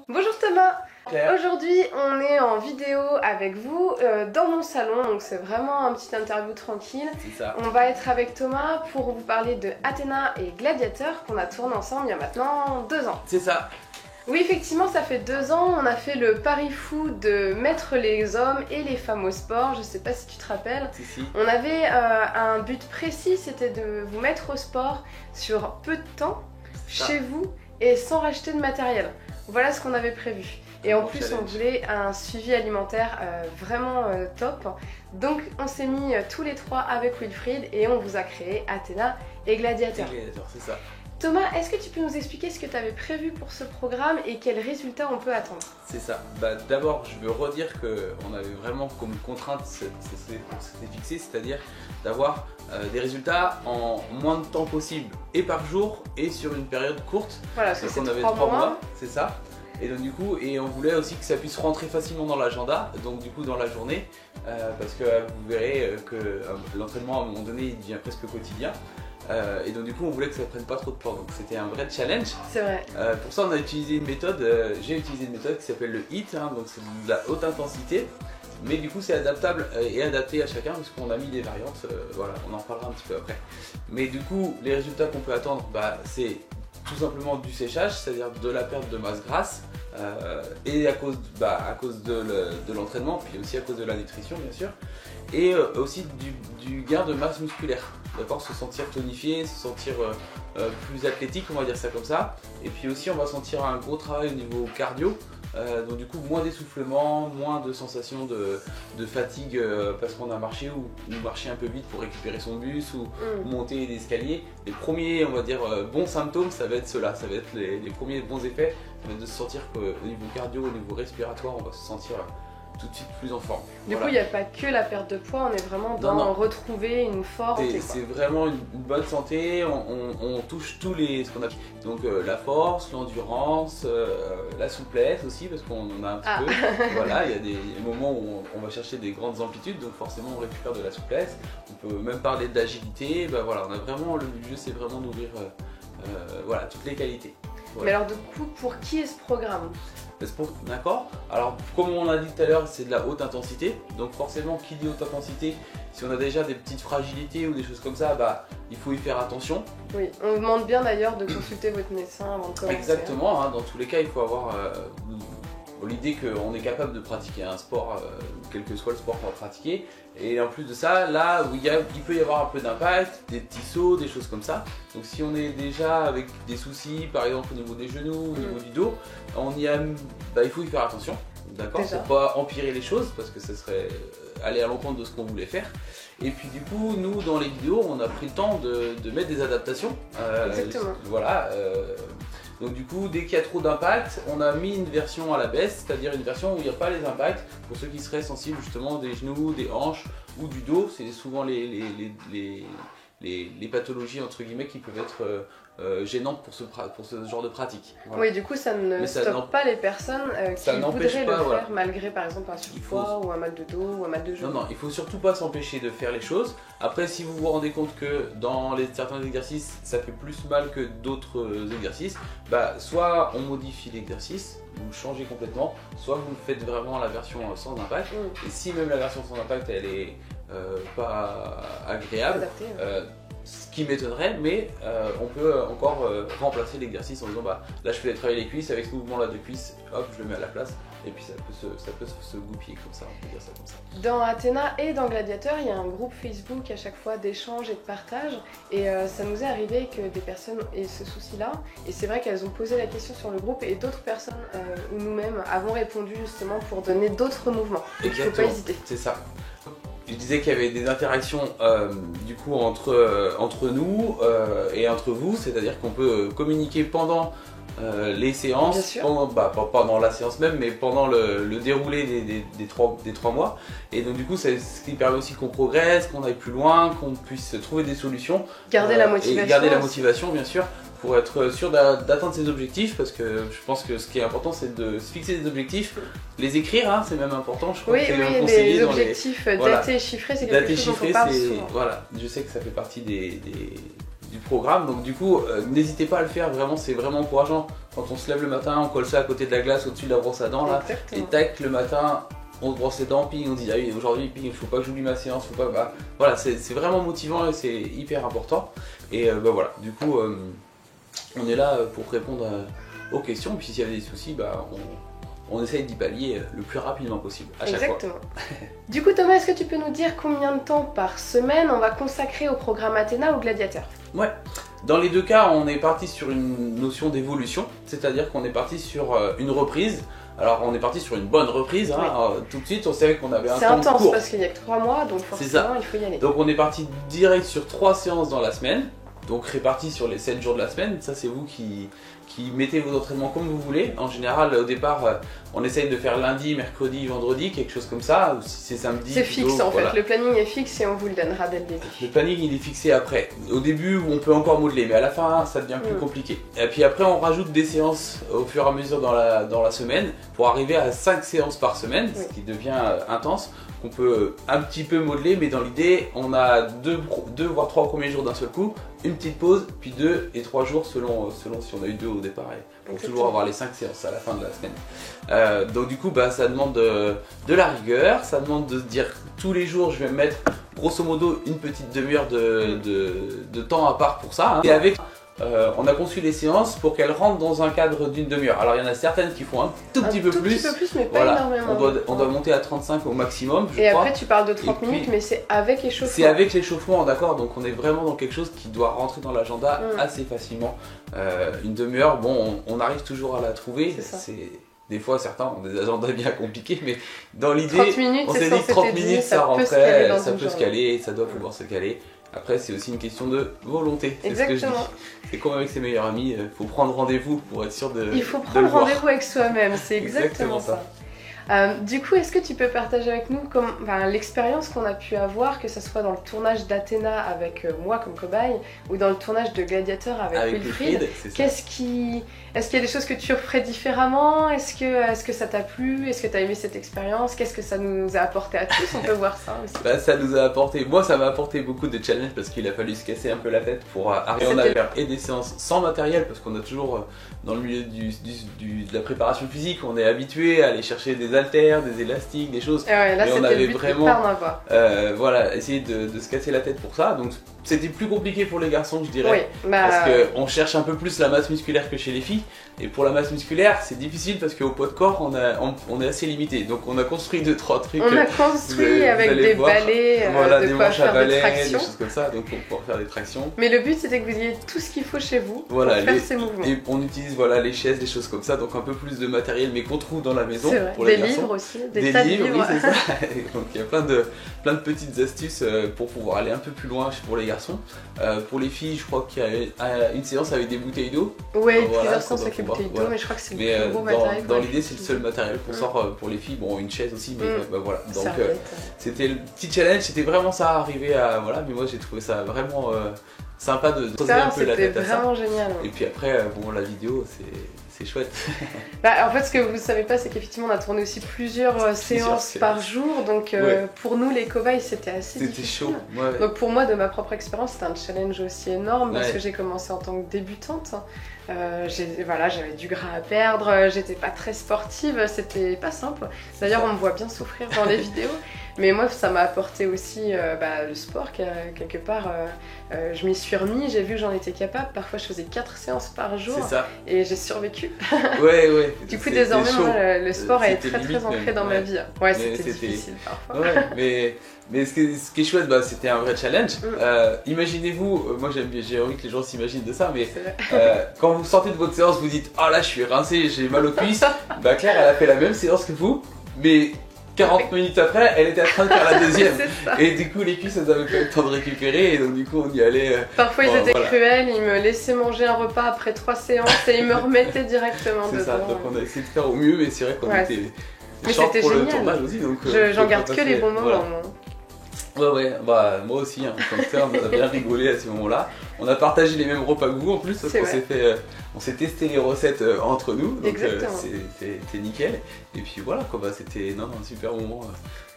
Bonjour Thomas. Claire. Aujourd'hui on est en vidéo avec vous dans mon salon, donc c'est vraiment un petit interview tranquille. C'est ça. On va être avec Thomas pour vous parler de Athéna et Gladiateur qu'on a tourné ensemble il y a maintenant 2 ans. C'est ça. Oui, effectivement, ça fait 2 ans, on a fait le pari fou de mettre les hommes et les femmes au sport, je sais pas si tu te rappelles. Si. On avait un but précis, c'était de vous mettre au sport sur peu de temps, chez vous, et sans racheter de matériel. Voilà ce qu'on avait prévu. Et en plus, on voulait un suivi alimentaire vraiment top. Donc, on s'est mis tous les trois avec Wilfried et on vous a créé Athéna et Gladiateur. C'est ça. Thomas, est-ce que tu peux nous expliquer ce que tu avais prévu pour ce programme et quels résultats on peut attendre? C'est ça. D'abord, je veux redire qu'on avait vraiment comme contrainte, c'était fixé, c'est-à-dire d'avoir des résultats en moins de temps possible, et par jour, et sur une période courte. Voilà, parce que c'est on avait 3 mois. C'est ça. Et donc du coup, on voulait aussi que ça puisse rentrer facilement dans l'agenda, donc du coup dans la journée, parce que vous verrez que l'entraînement à un moment donné il devient presque quotidien. Et donc du coup on voulait que ça prenne pas trop de temps, donc c'était un vrai challenge. C'est vrai. Pour ça on a utilisé une méthode, j'ai utilisé une méthode qui s'appelle le HIIT, donc c'est de la haute intensité. Mais du coup c'est adaptable et adapté à chacun parce qu'on a mis des variantes, voilà, on en parlera un petit peu après. Mais du coup les résultats qu'on peut attendre, c'est tout simplement du séchage, c'est-à-dire de la perte de masse grasse, et à cause de l'entraînement, puis aussi à cause de la nutrition bien sûr, et aussi du gain de masse musculaire, d'accord, se sentir tonifié, se sentir plus athlétique, on va dire ça comme ça, et puis aussi on va sentir un gros travail au niveau cardio. Donc du coup moins d'essoufflement, moins de sensation de fatigue parce qu'on a marché ou marché un peu vite pour récupérer son bus ou monter l'escalier. Les premiers, on va dire, bons symptômes, ça va être cela, ça va être les premiers bons effets, ça va être de se sentir qu'au niveau cardio, au niveau respiratoire, on va se sentir tout de suite plus en forme. Du coup, il n'y a pas que la perte de poids, on est vraiment dans retrouver une force. C'est vraiment une bonne santé, on touche tous les... ce qu'on a. Donc la force, l'endurance, la souplesse aussi, parce qu'on en a un petit peu. Voilà, il y a des moments où on va chercher des grandes amplitudes, donc forcément on récupère de la souplesse. On peut même parler d'agilité, voilà, on a vraiment, le but c'est vraiment d'ouvrir voilà, toutes les qualités. Voilà. Mais alors du coup, pour qui est ce programme? D'accord. Alors comme on l'a dit tout à l'heure, c'est de la haute intensité. Donc forcément, qui dit haute intensité, si on a déjà des petites fragilités ou des choses comme ça, il faut y faire attention. Oui, on vous demande bien d'ailleurs de consulter votre médecin avant de commencer. Exactement, hein, dans tous les cas, il faut avoir l'idée qu'on est capable de pratiquer un sport, quel que soit le sport qu'on va pratiquer. Et en plus de ça, là où il peut y avoir un peu d'impact, des petits sauts, des choses comme ça. Donc si on est déjà avec des soucis, par exemple au niveau des genoux, au niveau du dos, il faut y faire attention, d'accord, pour pas empirer les choses, parce que ça serait aller à l'encontre de ce qu'on voulait faire. Et puis du coup, nous dans les vidéos, on a pris le temps de mettre des adaptations. Exactement. Voilà. Donc du coup, dès qu'il y a trop d'impact, on a mis une version à la baisse, c'est-à-dire une version où il n'y a pas les impacts, pour ceux qui seraient sensibles justement des genoux, des hanches ou du dos. C'est souvent les pathologies entre guillemets qui peuvent être gênantes pour ce genre de pratique. Voilà. Oui, du coup ça ne stoppe pas les personnes qui voudraient le faire malgré par exemple un surpoids ou un mal de dos ou un mal de genou. Non, il faut surtout pas s'empêcher de faire les choses. Après, si vous vous rendez compte que dans certains exercices ça fait plus mal que d'autres exercices, soit on modifie l'exercice, vous le changez complètement, soit vous faites vraiment la version sans impact. Et si même la version sans impact elle est pas agréable, adapté, ce qui m'étonnerait, mais on peut encore remplacer l'exercice en disant là je fais travailler les cuisses, avec ce mouvement là de cuisses, hop je le mets à la place, et puis ça peut se goupiller comme ça, on peut dire ça comme ça. Dans Athéna et dans Gladiateur, il y a un groupe Facebook à chaque fois d'échange et de partage, et ça nous est arrivé que des personnes aient ce souci là, et c'est vrai qu'elles ont posé la question sur le groupe et d'autres personnes ou nous-mêmes avons répondu justement pour donner d'autres mouvements. Donc il ne faut pas hésiter. C'est ça. Je disais qu'il y avait des interactions du coup entre nous et entre vous, c'est-à-dire qu'on peut communiquer pendant les séances, pendant la séance même, mais pendant le déroulé des 3 mois. Et donc du coup, c'est ce qui permet aussi qu'on progresse, qu'on aille plus loin, qu'on puisse trouver des solutions. Garder la motivation. Et garder la motivation, bien sûr, pour être sûr d'atteindre ses objectifs, parce que je pense que ce qui est important, c'est de se fixer des objectifs, les écrire, hein, c'est même important. Je crois que c'est même conseillé les objectifs datés et chiffrés, c'est quelque chose dont on parle souvent. Voilà, je sais que ça fait partie du programme. Donc du coup, n'hésitez pas à le faire, vraiment, c'est vraiment encourageant. Quand on se lève le matin, on colle ça à côté de la glace, au-dessus de la brosse à dents, là, et tac, le matin, on se brosse les dents, puis on dit, ah oui, aujourd'hui, il faut pas que j'oublie ma séance, faut pas... Bah, voilà, c'est vraiment motivant et c'est hyper important. Et bah voilà, du coup, on est là pour répondre aux questions, puis s'il y a des soucis, bah, on essaye d'y pallier le plus rapidement possible, à chaque fois. Exactement. Du coup, Thomas, est-ce que tu peux nous dire combien de temps par semaine on va consacrer au programme Athéna ou Gladiateur? Ouais, dans les deux cas, on est parti sur une notion d'évolution, c'est-à-dire qu'on est parti sur une reprise. Alors, on est parti sur une bonne reprise, hein. Oui. Tout de suite, on savait qu'on avait un temps court. C'est intense parce qu'il n'y a que 3 mois, donc forcément, il faut y aller. Donc, on est parti direct sur 3 séances dans la semaine, donc réparties sur les 7 jours de la semaine. Ça, c'est vous qui mettez vos entraînements comme vous voulez. En général, au départ, on essaye de faire lundi, mercredi, vendredi, quelque chose comme ça. Ou si c'est samedi. C'est fixe en fait, le planning est fixe et on vous le donnera dès le début. Le planning il est fixé après. Au début, on peut encore modeler, mais à la fin, ça devient plus compliqué. Et puis après, on rajoute des séances au fur et à mesure dans la semaine pour arriver à 5 séances par semaine, ce qui devient intense. On peut un petit peu modeler, mais dans l'idée, on a 2 voire 3 premiers jours d'un seul coup, une petite pause, puis 2 et 3 jours selon si on a eu 2 au départ, et pour toujours avoir les 5 séances à la fin de la semaine. Donc du coup, bah, ça demande de la rigueur, ça demande de se dire tous les jours, je vais me mettre grosso modo une petite demi-heure de temps à part pour ça. Hein. Et avec on a conçu les séances pour qu'elles rentrent dans un cadre d'une demi-heure. Alors il y en a certaines qui font un tout petit peu plus, mais pas énormément. On doit monter à 35 au maximum, je crois. Et après tu parles de 30 minutes, mais c'est avec l'échauffement. C'est avec l'échauffement, d'accord, donc on est vraiment dans quelque chose qui doit rentrer dans l'agenda assez facilement. Une demi-heure, bon, on arrive toujours à la trouver. Des fois, certains ont des agendas bien compliqués, mais dans l'idée, on s'est dit que 30 minutes, ça rentrait, ça peut se caler, ça doit pouvoir se caler. Après, c'est aussi une question de volonté. C'est ce que je dis. C'est comme avec ses meilleurs amis, il faut prendre rendez-vous pour être sûr de. Il faut prendre rendez-vous avec soi-même, c'est exactement ça. Du coup, est-ce que tu peux partager avec nous l'expérience qu'on a pu avoir, que ce soit dans le tournage d'Athéna avec moi comme cobaye, ou dans le tournage de Gladiateur avec Wilfried? Est-ce qu'il y a des choses que tu referais différemment? Est-ce que ça t'a plu? Est-ce que tu as aimé cette expérience? Qu'est-ce que ça nous a apporté à tous? On peut voir ça aussi. Bah, ça nous a apporté, moi ça m'a apporté beaucoup de challenges parce qu'il a fallu se casser un peu la tête pour arriver à faire et des séances sans matériel, parce qu'on a toujours dans le milieu de la préparation physique, on est habitué à aller chercher des haltères, des élastiques, des choses. Là, mais on avait vraiment voilà, essayé de se casser la tête pour ça. Donc c'était plus compliqué pour les garçons, je dirais, parce qu'on cherche un peu plus la masse musculaire que chez les filles. Et pour la masse musculaire, c'est difficile parce qu'au poids de corps, on est assez limité. Donc on a construit 2-3 trucs. On a construit avec des balais, des manches à balais, des choses comme ça, donc pour pouvoir faire des tractions. Mais le but, c'était que vous ayez tout ce qu'il faut chez vous pour faire ces mouvements. Et on utilise les chaises, des choses comme ça, donc un peu plus de matériel, mais qu'on trouve dans la maison pour les les garçons. Livres aussi, des tas de livres. Oui, c'est ça. Donc il y a plein de petites astuces pour pouvoir aller un peu plus loin pour les garçons. Pour les filles, je crois qu'il y a une séance avec des bouteilles d'eau. Ouais, plusieurs séances avec les bouteilles d'eau, mais je crois que c'est le plus gros matériel. Dans l'idée, c'est le seul matériel qu'on sort pour les filles. Bon, une chaise aussi, mais voilà. Donc c'était le petit challenge, c'était vraiment ça, arriver à. Voilà, mais moi j'ai trouvé ça vraiment sympa de poser un peu la tête à ça. C'était vraiment génial. Et puis après, la vidéo, c'est chouette. En fait, ce que vous ne savez pas, c'est qu'effectivement, on a tourné aussi plusieurs séances par jour. Donc, pour nous, les cobayes, c'était assez difficile. C'était chaud. Ouais. Donc, pour moi, de ma propre expérience, c'était un challenge aussi énorme parce que j'ai commencé en tant que débutante. J'avais du gras à perdre, j'étais pas très sportive, c'était pas simple. D'ailleurs, on me voit bien souffrir dans les vidéos. Mais moi, ça m'a apporté aussi le sport, quelque part. Je m'y suis remis, j'ai vu que j'en étais capable. Parfois, je faisais 4 séances par jour et j'ai survécu. Ouais. Du coup, désormais, moi, le sport est très ancré dans ma vie. Ouais, c'était difficile parfois. Ouais, mais ce qui est chouette, c'était un vrai challenge. Imaginez-vous, moi j'ai envie que les gens s'imaginent de ça, mais quand vous sortez de votre séance, vous dites « Ah là, je suis rincé, j'ai mal aux cuisses », Claire, elle a fait la même séance que vous, mais 40 minutes après, elle était en train de faire la deuxième. Et du coup, les cuisses, elles avaient pas eu le temps de récupérer, et donc du coup, on y allait. Parfois, ils étaient cruels, ils me laissaient manger un repas après 3 séances et ils me remettaient directement dedans. C'est ça, donc on a essayé de faire au mieux, mais c'est vrai qu'on était short pour le tournage aussi. J'en garde que les bons moments. Moi aussi, hein. Comme ça, on a bien rigolé à ce moment-là. On a partagé les mêmes repas goût en plus, parce qu'on on s'est testé les recettes entre nous, donc c'était nickel. Et puis voilà, quoi, bah, c'était un super moment.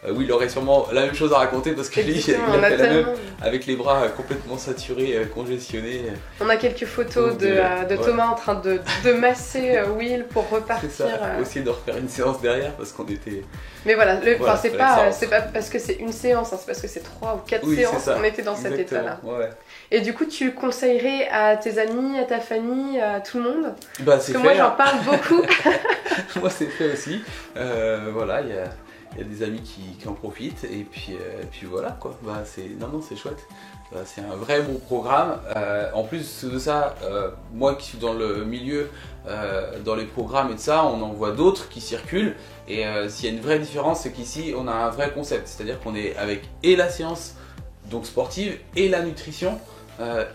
Oui, il aurait sûrement la même chose à raconter parce que lui, il a fait la même avec les bras complètement saturés, congestionnés. On a quelques photos de Thomas en train de masser Will pour repartir. C'est ça, essayer de refaire une séance derrière parce qu'on était... Mais voilà, c'est pas parce que c'est une séance, hein, c'est parce que c'est 3 ou 4 séances qu'on était dans cet état-là. Ouais. Et du coup, tu le conseillerais à tes amis, à ta famille, à tout le monde? Bah, parce que moi, j'en parle beaucoup. Moi, c'est fait aussi. Voilà, il y a des amis qui en profitent et puis voilà quoi. Bah, c'est chouette. Bah, c'est un vrai bon programme. En plus de ça, moi qui suis dans le milieu, dans les programmes et de ça, on en voit d'autres qui circulent. Et s'il y a une vraie différence, c'est qu'ici on a un vrai concept. C'est-à-dire qu'on est avec et la séance donc sportive et la nutrition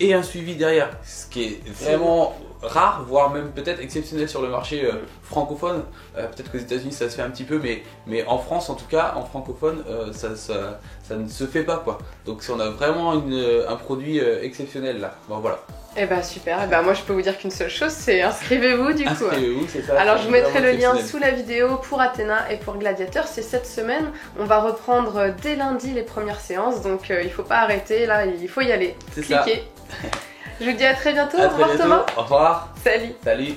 et un suivi derrière. Ce qui est vraiment rare, voire même peut-être exceptionnel sur le marché francophone. Peut-être qu'aux États-Unis ça se fait un petit peu, mais en France en tout cas, en francophone, ça ne se fait pas quoi. Donc on a vraiment un produit exceptionnel là. Bon voilà. Eh ben super, et ben moi je peux vous dire qu'une seule chose, c'est inscrivez-vous du coup. Inscrivez-vous, c'est ça. Alors je vous mettrai le lien sous la vidéo pour Athéna et pour Gladiator, c'est cette semaine. On va reprendre dès lundi les premières séances, donc il faut pas arrêter, là il faut y aller. Cliquez. Je vous dis à très bientôt, au revoir Thomas. Au revoir. Salut. Salut.